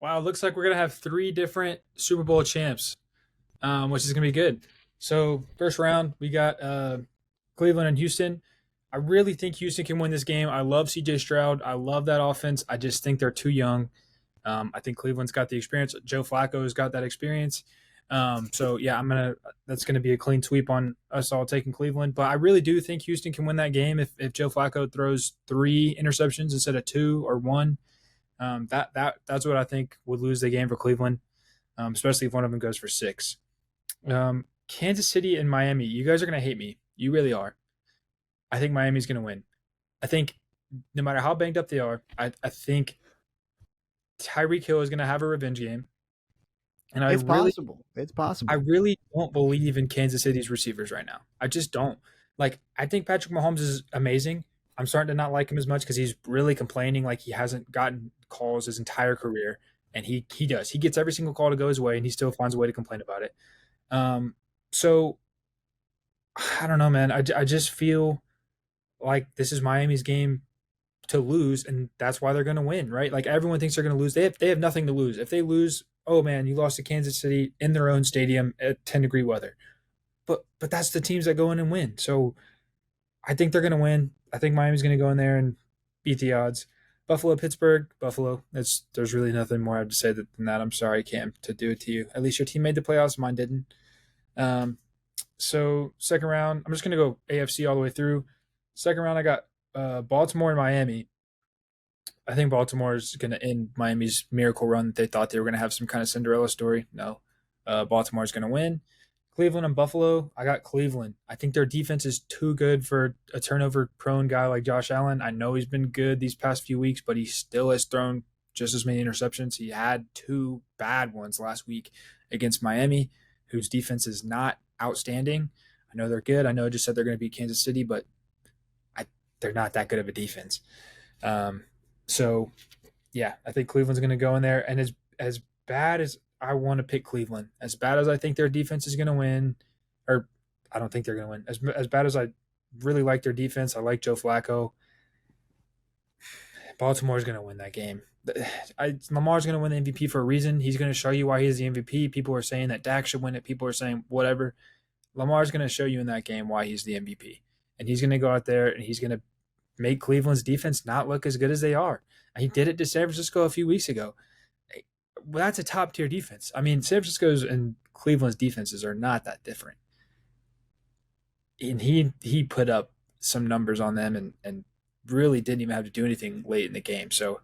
Wow, it looks like we're gonna have three different Super Bowl champs, which is gonna be good. So first round, we got Cleveland and Houston. I really think Houston can win this game. I love CJ Stroud. I love that offense. I just think they're too young. I think Cleveland's got the experience. Joe Flacco's got that experience. So yeah, That's gonna be a clean sweep on us all taking Cleveland. But I really do think Houston can win that game if Joe Flacco throws three interceptions instead of two or one. That's what I think would lose the game for Cleveland, especially if one of them goes for six. Kansas City and Miami. You guys are gonna hate me. You really are. I think Miami's gonna win. I think no matter how banged up they are, I think Tyreek Hill is gonna have a revenge game, and It's possible. It's I possible. really don't believe in Kansas City's receivers right now. I just don't. Like, I think Patrick Mahomes is amazing. I'm starting to not like him as much because he's really complaining like he hasn't gotten calls his entire career, and he does. He gets every single call to go his way, and he still finds a way to complain about it. Um, so I don't know, man. I just feel like this is Miami's game to lose, and that's why they're going to win, right? Like everyone thinks they're going to lose. They have nothing to lose. If they lose, oh man, you lost to Kansas City in their own stadium at 10-degree weather. But that's the teams that go in and win. So I think they're going to win. I think Miami's going to go in there and beat the odds. Buffalo, Pittsburgh, Buffalo. There's really nothing more I have to say than that. I'm sorry, Cam, to do it to you. At least your team made the playoffs. Mine didn't. Um, so second round, I'm just going to go AFC all the way through. Second round, I got Baltimore and Miami. I think Baltimore is going to end Miami's miracle run that they thought they were going to have some kind of Cinderella story. No, Baltimore is going to win. Cleveland and Buffalo, I got Cleveland. I think their defense is too good for a turnover prone guy like Josh Allen. I know he's been good these past few weeks, but he still has thrown just as many interceptions. He had two bad ones last week against Miami, whose defense is not outstanding. I know they're good. I know I just said they're going to beat Kansas City, but I, they're not that good of a defense. Um, so yeah, I think Cleveland's going to go in there, and as bad as I want to pick Cleveland, as bad as I think their defense is going to win, or I don't think they're going to win. As bad as I really like their defense, I like Joe Flacco. Baltimore's going to win that game. Lamar's going to win the MVP for a reason. He's going to show you why he's the MVP. People are saying that Dak should win it. People are saying whatever. Lamar's going to show you in that game why he's the MVP, and he's going to go out there and he's going to make Cleveland's defense not look as good as they are. He did it to San Francisco a few weeks ago. Well, that's a top tier defense. I mean, San Francisco's and Cleveland's defenses are not that different. And he put up some numbers on them and really didn't even have to do anything late in the game. So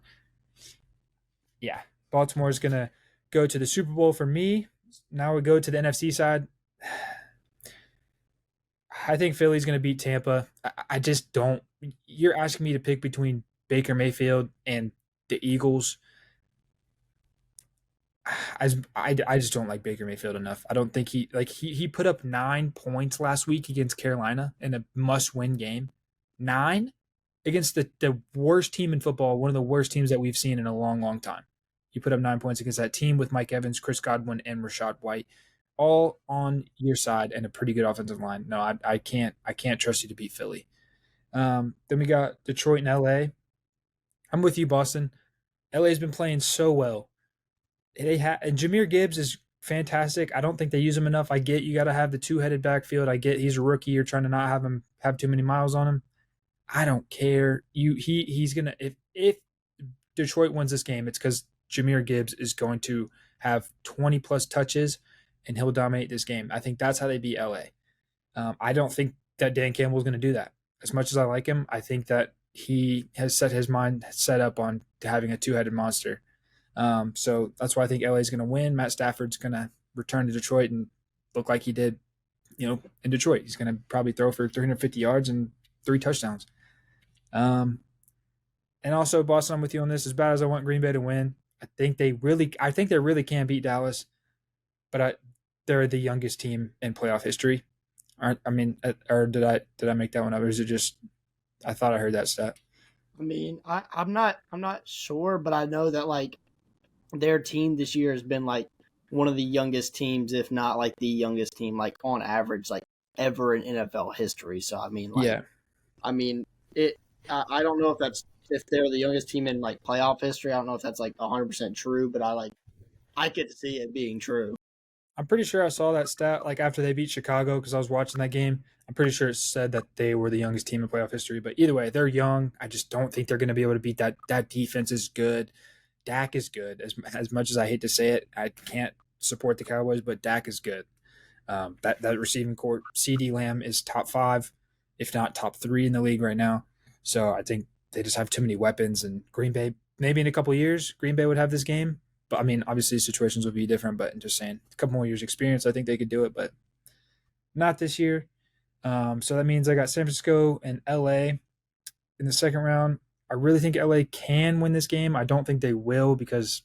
yeah, Baltimore's gonna go to the Super Bowl for me. Now we go to the NFC side. I think Philly's gonna beat Tampa. I just don't. You're asking me to pick between Baker Mayfield and the Eagles. I just don't like Baker Mayfield enough. I don't think he put up 9 points last week against Carolina in a must win game. 9 against the worst team in football, one of the worst teams that we've seen in a long, long time. He put up 9 points against that team with Mike Evans, Chris Godwin, and Rashad White, all on your side and a pretty good offensive line. No, I can't trust you to beat Philly. Then we got Detroit and LA. I'm with you, Boston. LA's been playing so well. And Jameer Gibbs is fantastic. I don't think they use him enough. I get you got to have the two-headed backfield. I get he's a rookie. You're trying to not have him have too many miles on him. I don't care. He's gonna if Detroit wins this game, it's because Jameer Gibbs is going to have 20 plus touches and he'll dominate this game. I think that's how they beat LA. I don't think that Dan Campbell is going to do that. As much as I like him, I think that he has set his mind set up on having a two-headed monster. So that's why I think LA is going to win. Matt Stafford's going to return to Detroit and look like he did, in Detroit. He's going to probably throw for 350 yards and 3 touchdowns. And also Boston, I'm with you on this. As bad as I want Green Bay to win, I think they really can beat Dallas, but they're the youngest team in playoff history. Or did I make that one up? Or is it just I thought I heard that stat? I mean, I'm not sure, but I know that like their team this year has been like one of the youngest teams, if not like the youngest team, like on average, like ever in NFL history. So I mean, like, Yeah. I mean it. I don't know if that's if they're the youngest team in like playoff history. I don't know if that's like 100% true, but I could see it being true. I'm pretty sure I saw that stat like after they beat Chicago because I was watching that game. I'm pretty sure it said that they were the youngest team in playoff history. But either way, they're young. I just don't think they're going to be able to beat that. That defense is good. Dak is good. As much as I hate to say it, I can't support the Cowboys, but Dak is good. That receiving court, CD Lamb is top 5, if not top 3 in the league right now. So I think they just have too many weapons. And Green Bay, maybe in a couple years, Green Bay would have this game. But I mean, obviously situations would be different. But I'm just saying, a couple more years experience, I think they could do it, but not this year. So that means I got San Francisco and LA in the second round. I really think LA can win this game. I don't think they will because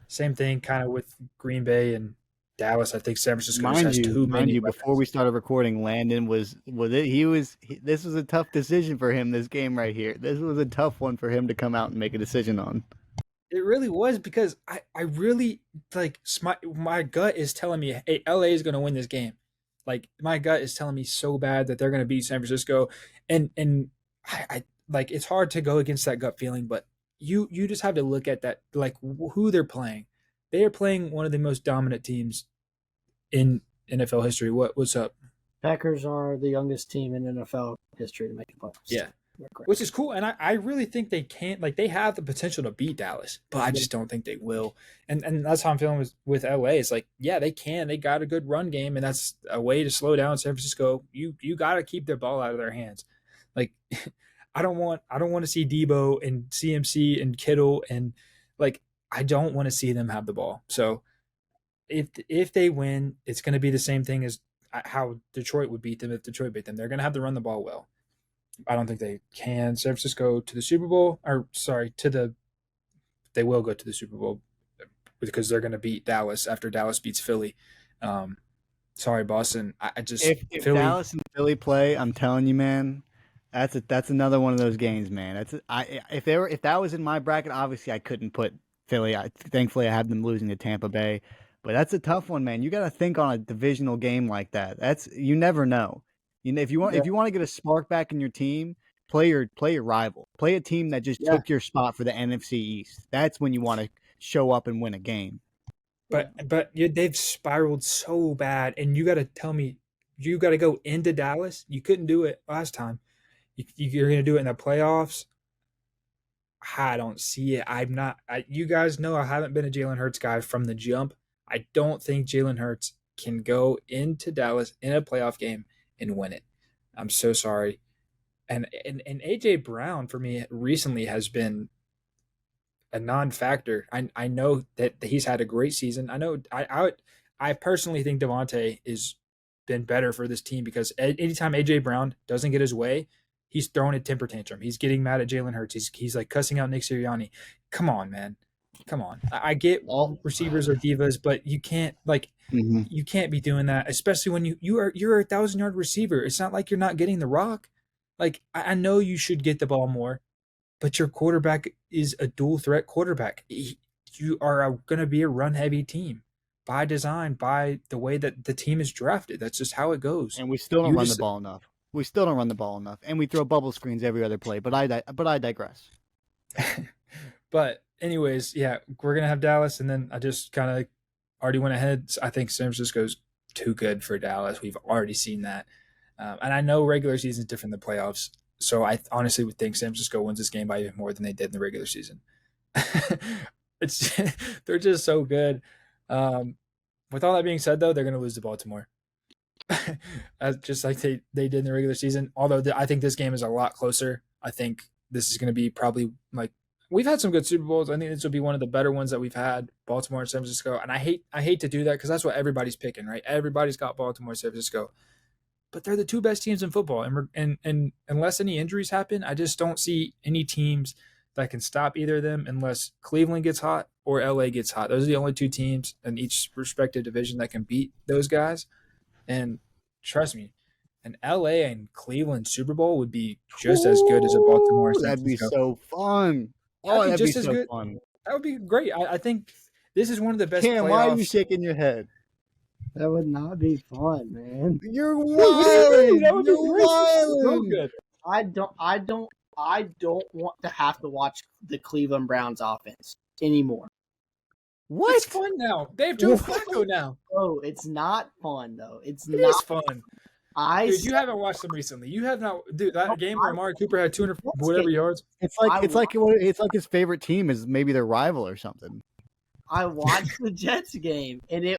same thing kind of with Green Bay and Dallas. I think San Francisco just has too Mind many you, before weapons. we started recording, Landon was it. This was a tough decision for him. This game right here. This was a tough one for him to come out and make a decision on. It really was because I really like my gut is telling me, hey, LA is going to win this game. Like my gut is telling me so bad that they're going to beat San Francisco, and I like it's hard to go against that gut feeling, but you just have to look at that like who they're playing. They are playing one of the most dominant teams in NFL history. What's up? Packers are the youngest team in NFL history to make the playoffs. Yeah, which is cool. And I really think they can like they have the potential to beat Dallas, but I just don't think they will. And that's how I'm feeling with LA. It's like, yeah, they can. They got a good run game, and that's a way to slow down San Francisco. You got to keep their ball out of their hands. Like I don't want to see Debo and CMC and Kittle and like I don't want to see them have the ball. So if they win, it's going to be the same thing as how Detroit would beat them if Detroit beat them. They're going to have to run the ball well. I don't think they can. San Francisco to the Super Bowl, or sorry, they will go to the Super Bowl because they're going to beat Dallas after Dallas beats Philly. Sorry, Boston. I just If Philly. Dallas and Philly play, I'm telling you, man, that's another one of those games, man. If that was in my bracket, obviously I couldn't put Philly. Thankfully I had them losing to Tampa Bay, but that's a tough one, man. You got to think on a divisional game like that. You never know. You know, if you want to get a spark back in your team, play your rival. Play a team that just took your spot for the NFC East. That's when you want to show up and win a game. But they've spiraled so bad, and you got to tell me you got to go into Dallas. You couldn't do it last time. You're going to do it in the playoffs. I don't see it. I'm not. You guys know I haven't been a Jalen Hurts guy from the jump. I don't think Jalen Hurts can go into Dallas in a playoff game and win it. I'm so sorry. And AJ Brown for me recently has been a non-factor. I know that he's had a great season. I know I personally think Devontae is been better for this team because anytime AJ Brown doesn't get his way, he's throwing a temper tantrum. He's getting mad at Jalen Hurts. He's like cussing out Nick Sirianni. Come on, man. Come on. I get all receivers are divas, but you can't you can't be doing that, especially when you're a 1,000-yard receiver. It's not like you're not getting the rock. Like I know you should get the ball more, but your quarterback is a dual threat quarterback. You are going to be a run heavy team by design, by the way that the team is drafted. That's just how it goes. And we still don't run the ball enough. We still don't run the ball enough, and we throw bubble screens every other play. But I digress. But anyways, yeah, we're gonna have Dallas, and then I just kind of already went ahead. I think San Francisco's too good for Dallas. We've already seen that, and I know regular season is different than playoffs. So I honestly would think San Francisco wins this game by even more than they did in the regular season. They're just so good. With all that being said, though, they're going to lose to Baltimore, just like they did in the regular season. Although I think this game is a lot closer. I think this is going to be probably like we've had some good Super Bowls. I think this will be one of the better ones that we've had, Baltimore and San Francisco. And I hate to do that because that's what everybody's picking, right? Everybody's got Baltimore and San Francisco. But they're the two best teams in football, and unless any injuries happen, I just don't see any teams that can stop either of them unless Cleveland gets hot or LA gets hot. Those are the only two teams in each respective division that can beat those guys. And trust me, an LA and Cleveland Super Bowl would be just as good as a Baltimore. That'd be so fun. Oh, that'd be so fun. That would be great. I think this is one of the best. Cam, why are you shaking your head? That would not be fun, man. You're wild. That would be so good. I don't I don't want to have to watch the Cleveland Browns offense anymore. What? It's fun now. They have Joe Flacco now. Oh, it's not fun though. It's It not is fun. I Dude, you haven't watched them recently. You have not. Dude, that game where Amari Cooper had 200 What whatever game? yards. It's like his favorite team is maybe their rival or something. I watched the Jets game, and it